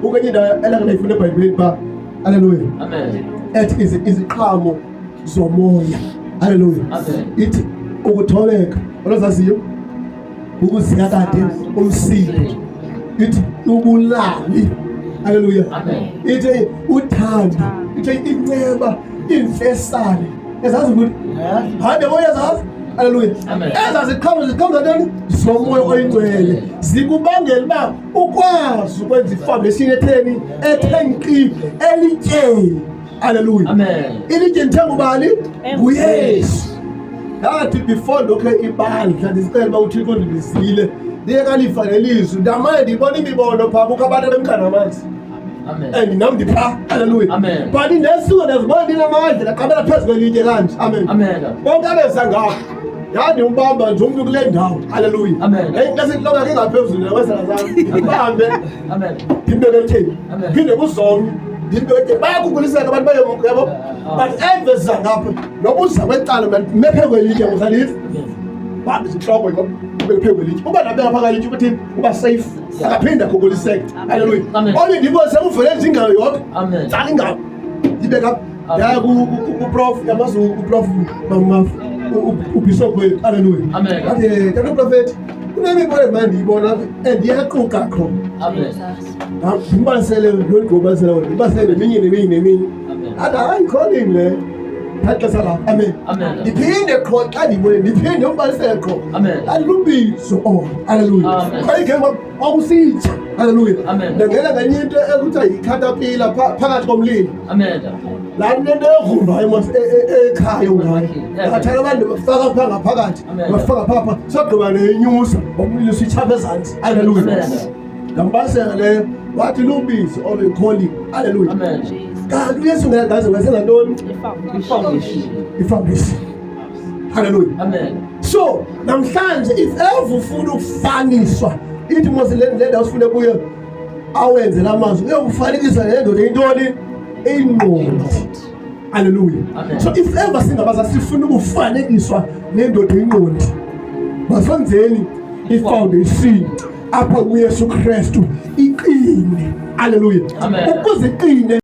ukwenye indawo elakela ifuna eBhayibhelini ba. Hallelujah. Amen. Ethi iziqhamo zomoya. Hallelujah. Amen. Ithi ukuthobeka, olazaziyo, ukuziyakade, umsindi. Ithi ubulali. Hallelujah. Amen. Ithi uthando, ithi inceba, imfesane. Ezazi ukuthi hande moya zazi. Hallelujah. Amen. Ezaziqhamo ntoni zomoya oyingcwele zikubangela uba ukwazi ukwenza ifoundation etheni ethenqi elityeni. Hallelujah. Amen. Ilitye ndithenga ubani nguYesu. Yathi before lokho ibandla ndisicela uba uThixo ndibizile ndiye kalifa nelizwi ndamane ndibona imibono phaa kukho abantu abemkana amanzi. Amen. And nam ndiphaa. Hallelujah. Amen. But nesuku ndazibona ndinamandla ndaqabela phezu kwelitye kanje. Amen. Amen. Bonke abeza ngapha yandimbamba nje umntu kule ndawo. Hallelujah. Amen. Ngesintloko yakhe ngaphezulu nawezela zami ndihambe Amen. ndimbeke ekutheni Amen. phinde kuzomnye ndimbeke ekutheni bayakuguliseka abantu bayomuka yabo. But emveza ngapha noba uza kwecala mephe kwelitye nguzaliva babi zinhloko yabo ubephe kwelitye uba nabeka phakalitye ukuthi uba safe akaphinde aguguliseke. Hallelujah. Amen. Only ndibone sekuvele nje ingayo yodwa Amen. tsala ingalo ndibeka yaya kuprof yamazi uprof mamafu ubishop wethu. Hallelujah. Amen. Ade kanti uprofeti kunemibono manje ndiyibona and iyaquka khona. Amen. Ngibasele ngibasele wena ngibasele neminye Amen. athi hayi calling le thatha sala. Amen. Amen. Ndiphinde khona xa ndibone ndiphinde umbalisele khona. Amen. Alumbizo. Hallelujah. Amen. Ayigema akusitsha. Hallelujah. Amen. Ndangena nganye into ekuthiwa yikhatapila phakathi komlilo. Amen. La nto egrumbayo mos ekhaya ngayo ngathana abantu bafaka pha ngaphakathi Amen. bafaka phapha sagqiba nenyusa umlilo sitshapha ezantsi. Hallelujah. Amen. Ngambasela leyo wathi lubizo or a calling. Hallelujah. Amen. Kanti uYesu ngaze wenza ntoni? Foundation. Ifoundation. Hallelujah. Amen. So namhlanje if ever ufuna ukufaniswa ithi mos le ndawo sifune kuyo awenze lamazwi uyokufanikisa nendoda intoni ingqondo. Hallelujah. Amen. So if ever singabaza sifuna ukufanekiswa nendoda ingqondo masenzeni ifoundation apha kuYesu Kristu iqine. Hallelujah. Amen. Ukuze iqine